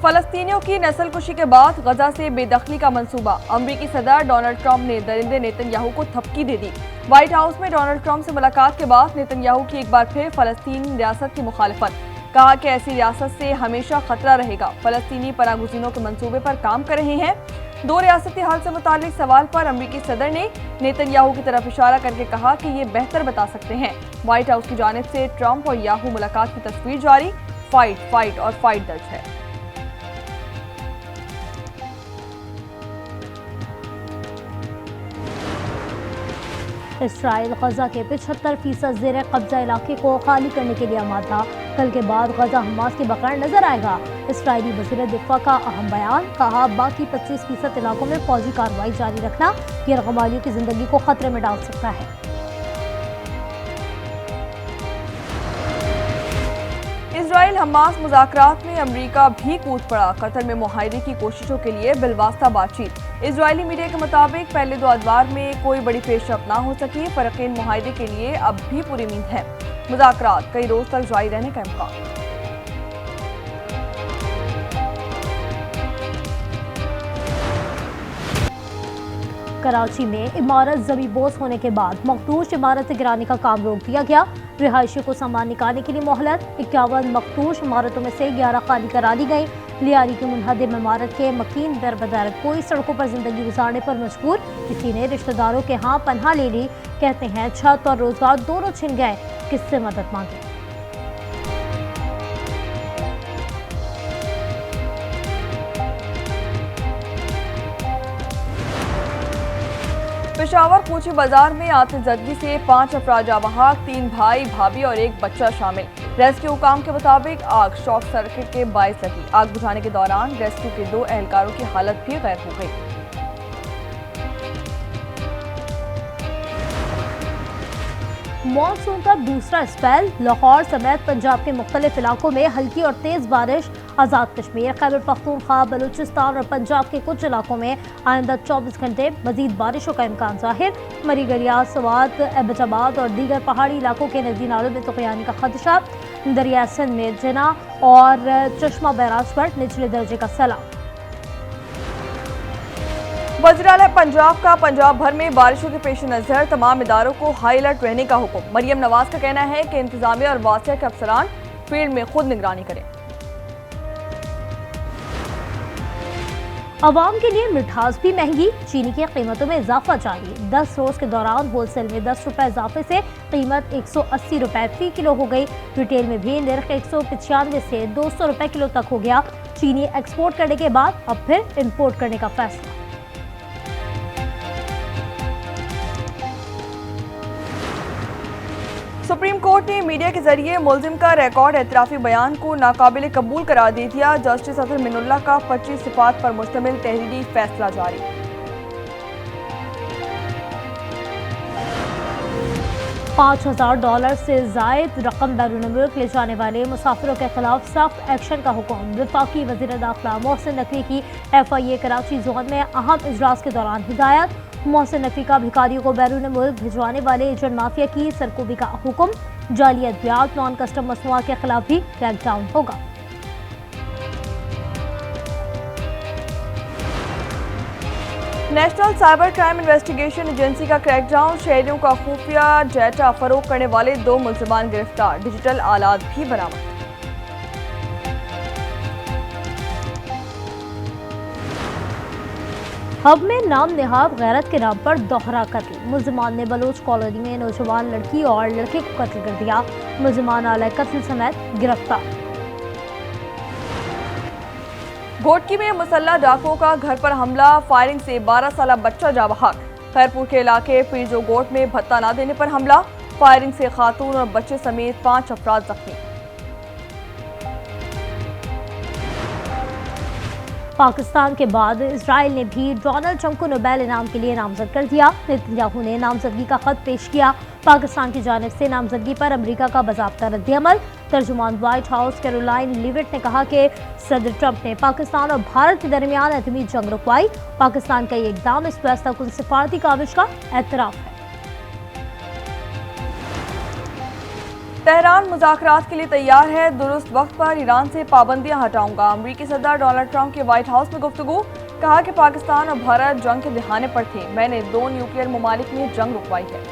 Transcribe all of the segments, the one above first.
फलस्तीनियों की नस्लकुशी के बाद गजा से बेदखली का मंसूबा। अमरीकी सदर डोनाल्ड ट्रंप ने दरिंदे नेतन्याहू को थपकी दे दी। व्हाइट हाउस में डोनाल्ड ट्रंप से मुलाकात के बाद नेतन्याहू की एक बार फिर फलस्तीन रियासत की मुखालफत। कहा कि ऐसी रियासत से हमेशा खतरा रहेगा। फलस्तीनी पनागुज़ीनों के मंसूबे पर काम कर रहे हैं। दो रियासती हल से मुतालिक सवाल पर अमरीकी सदर ने नेतन्याहू की तरफ इशारा करके कहा कि ये बेहतर बता सकते हैं। व्हाइट हाउस की जानिब से ट्रंप और याहू मुलाकात की तस्वीर जारी। फाइट और फाइट दर्ज है। इसराइल गजा के 75% जेर कब्जा इलाके को खाली करने के लिए आमादा। कल के बाद गजा हमास के बगैर नजर आएगा। इसराइली वज़ीर दिफा का अहम बयान। कहा बाकी 25% इलाकों में फौजी कार्रवाई जारी रखना गैरगमालियों की जिंदगी को खतरे में डाल सकता है। इजराइल हमास मुज़ाकरात में अमेरिका भी कूद पड़ा। कतर में मुआहदे की कोशिशों के लिए बिलवास्ता बातचीत। इजरायली मीडिया के मुताबिक पहले 2 अदवार में कोई बड़ी पेशरफ ना हो सकी। फरीक़ैन मुआहदे के लिए अब भी पूरी उम्मीद है। मुज़ाकरात कई रोज तक जारी रहने का इम्कान। कराची में इमारत ज़मींदोज़ होने के बाद मखदूश इमारत गिराने का काम रोक दिया गया। रिहायशी को सामान निकालने के लिए मोहलत। 51 मखदूश इमारतों में से 11 खाली करा दी गई। लियारी की मुनहदम इमारत के मकीन दरबदर कोई सड़कों पर जिंदगी गुजारने पर मजबूर। किसी ने रिश्तेदारों के यहाँ पनाह ले ली। कहते हैं छत और रोजगार दोनों छिन गए। किससे मदद मांगी। पेशावर पूछी बाजार में आतिशज़दगी से 5 अफराद जाबहाक, 3 भाई भाभी और 1 बच्चा शामिल। रेस्क्यू हुकाम के मुताबिक आग शॉर्ट सर्किट के बायस लगी। आग बुझाने के दौरान रेस्क्यू के 2 एहलकारों की हालत भी गैर हो गई। मॉनसून का दूसरा स्पेल। लाहौर समेत पंजाब के मुख्तलिफ इलाकों में हल्की और तेज बारिश। आज़ाद कश्मीर, खैबर पख्तूनख्वा, बलूचिस्तान और पंजाब के कुछ इलाकों में आइंदा 24 घंटे मजीद बारिशों का इम्कान जाहिर। मरी गरिया, सवात, एबटाबाद और दीगर पहाड़ी इलाकों के नदी नालों में तुग़यानी का खदशा। दरिया सिंध में जना और चश्मा बैराज पर निचले दर्जे का सैलाब। वज़ीर-ए-आला पंजाब का पंजाब भर में बारिशों के पेश नज़र तमाम इदारों को हाई अलर्ट रहने का हुक्म। मरियम नवाज का कहना है कि इंतजामिया और वासिया के अफसरान फील्ड में खुद निगरानी करें। अवाम के लिए मिठास भी महंगी। चीनी की कीमतों में इजाफा जारी। 10 रोज के दौरान होलसेल में 10 रुपए इजाफे से कीमत 180 रुपए फी किलो हो गई। रिटेल में भी निर्ख 195 से 200 रुपए किलो तक हो गया। चीनी एक्सपोर्ट करने के बाद अब फिर इंपोर्ट करने का फैसला। सुप्रीम कोर्ट ने मीडिया के जरिए मुलजिम का रिकॉर्ड एतराफी बयान को नाकाबिल कबूल करार दे दिया। जस्टिस अतर मिनुल्लाह का 25 सिफात पर मुश्तमिल तहरीरी फैसला जारी। $5,000 से जायद रकम बैरून मुल्क ले जाने वाले मुसाफिरों के खिलाफ सख्त एक्शन का हुक्म। वफाकी वज़ीर दाखिला मोहसिन नकवी की FIA कराची जोन में अहम इजलास के दौरान हिदायत। मोहसिन नकवी का भिखारियों को बैरून मुल्क भिजवाने वाले एजेंट माफिया की सरकोबी का हुक्म। जाली अद्वियात, नॉन कस्टम मसनूआत के खिलाफ भी क्रैकडाउन होगा। National cyber crime investigation agency का क्रैकडाउन। शहरियों का खुफिया डेटा फरोख्त करने वाले 2 मुल्जिमान गिरफ्तार। डिजिटल आलात भी बरामद। हब में नाम नेहाब गैरत के नाम पर दोहरा कत्ल। मुल्जिमान ने बलोच कॉलोनी में नौजवान लड़की और लड़के को कत्ल कर दिया। मुल्जिमान आला कत्ल समेत गिरफ्तार। घोटकी में मुसल्लह डाकुओं का घर पर हमला। फायरिंग से 12 साल बच्चा जाबहाक। खैरपुर के इलाके पीरजो गोट में भत्ता न देने पर हमला। फायरिंग से खातून और बच्चे समेत 5 अफराद जख्मी। पाकिस्तान के बाद इजराइल ने भी डोनाल्ड ट्रंप को नोबेल इनाम के लिए नामजद कर दिया। नेतन्याहू ने नामजदगी का खत पेश किया। पाकिस्तान की जानिब से नामजदगी पर अमेरिका का बाज़ाब्ता रद्द-ए-अमल। तर्जुमान व्हाइट हाउस कैरोलाइन लीविट ने कहा कि सदर ट्रंप ने पाकिस्तान और भारत के दरमियान एटमी जंग रुकवाई। पाकिस्तान का ये इकदाम इस फैसला कुन सिफारती काविश का एतराफ़ है। तेहरान मुज़ाकरात के लिए तैयार है, दुरुस्त वक्त पर ईरान से पाबंदियां हटाऊंगा। अमरीकी सदर डोनाल्ड ट्रंप के व्हाइट हाउस में गुफ्तगू, कहा कि पाकिस्तान और भारत जंग के दहाने पर थे, मैंने 2 न्यूक्लियर ममालिक में जंग रुकवाई है।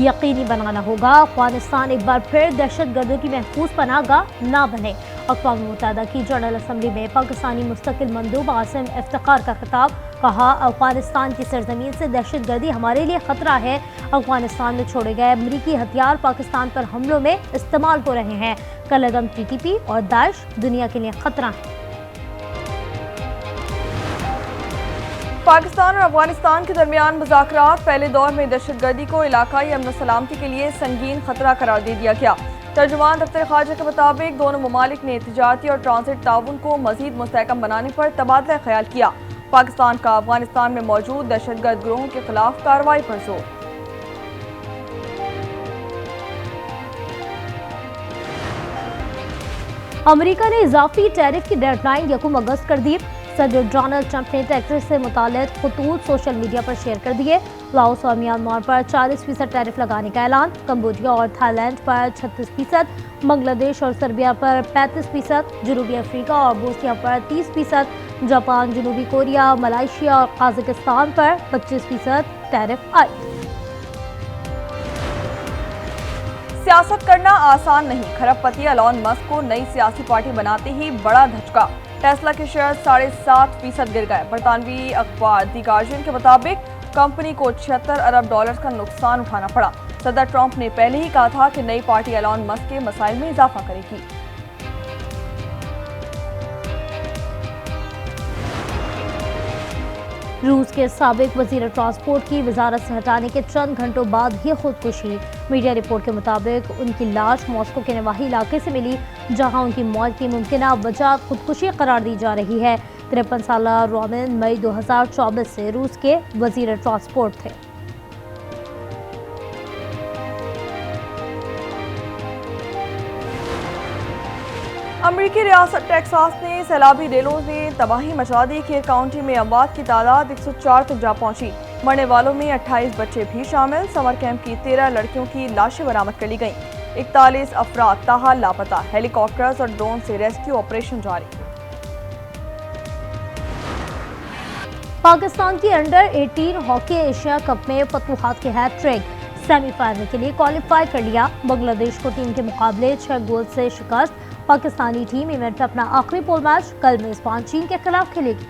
यकीनी बनाना होगा अफगानिस्तान एक बार फिर दहशतगर्दों की महफूज पनाहगाह ना बने। अक़वाम मुत्तहिदा की जनरल असम्बली में पाकिस्तानी मुस्तकिल मंदूब आसिम इफ्तिखार का खिताब, कहा अफगानिस्तान की सरजमीन से दहशतगर्दी हमारे लिए खतरा है। अफगानिस्तान में छोड़े गए अमरीकी हथियार पाकिस्तान पर हमलों में इस्तेमाल हो रहे हैं। कलअदम TTP और दाइश दुनिया के लिए खतरा है। पाकिस्तान और अफगानिस्तान के दरमियान मुज़ाकरात पहले दौर में दहशतगर्दी को इलाकाई अमन सलामती के लिए संगीन खतरा करार दे दिया गया। तर्जुमान दफ्तर खारजा के मुताबिक दोनों ममालिक ने तिजारती और ट्रांजिट ताउन को मजीद मुस्तहकम बनाने पर तबादला ख्याल किया। पाकिस्तान का अफगानिस्तान में मौजूद दहशतगर्द ग्रोहों के खिलाफ कार्रवाई पर जोर। अमेरिका ने इजाफी टैरिफ की डेडलाइन 1 अगस्त कर दी। सदर डोनाल्ड ट्रंप ने टैक्सेस से मुताल्लिक खतूत सोशल मीडिया पर शेयर कर दिए। लाओस और म्यांमार पर 40% टैरिफ लगाने का ऐलान, कंबोडिया और थाईलैंड पर 36%, बांग्लादेश और सर्बिया पर 35%, जनूबी अफ्रीका और बोस्निया पर 30%, जापान, जनूबी कोरिया, मलेशिया और कजाकिस्तान पर 25% टैरिफ आए। सियासत करना आसान नहीं, खरबपति एलॉन मस्क को नई सियासी पार्टी बनाते ही बड़ा धचका। टेस्ला के शेयर 7.5% गिर गए। बरतानवी अखबार दी गार्जियन के मुताबिक कंपनी को $76 अरब का नुकसान उठाना पड़ा। सदर ट्रंप ने पहले ही कहा था कि नई पार्टी एलॉन मस्क के मसाइल में इजाफा करेगी। रूस के साबिक वजीर ट्रांसपोर्ट की वजारत से हटाने के चंद घंटों बाद ही खुदकुशी। मीडिया रिपोर्ट के मुताबिक उनकी लाश मॉस्को के नवाही इलाके से मिली, जहां उनकी मौत की मुमकिना वजह खुदकुशी करार दी जा रही है। 53 साला रोमन मई 2024 से रूस के वजीर ट्रांसपोर्ट थे। अमरीकी रियासत टेक्सास ने सैलाबी रेलों ने तबाही मचा दी। केर काउंटी में अमवात की तादाद 104 तक जा पहुंची। मरने वालों में 28 बच्चे भी शामिल। समर कैंप की 13 लड़कियों की लाशें बरामद कर ली गईं। 41 अफराद ताहाल लापता। हेलीकॉप्टर्स और ड्रोन से रेस्क्यू ऑपरेशन जारी। पाकिस्तान की अंडर 18 हॉकी एशिया कप में फतूहात के हैट्रिक, सेमीफाइनल के लिए क्वालिफाई कर लिया। बांग्लादेश को 3 के मुकाबले 6 गोल से शिकस्त। पाकिस्तानी टीम इवेंट में अपना आखिरी पोल मैच कल मेजबान चीन के खिलाफ खेलेगी।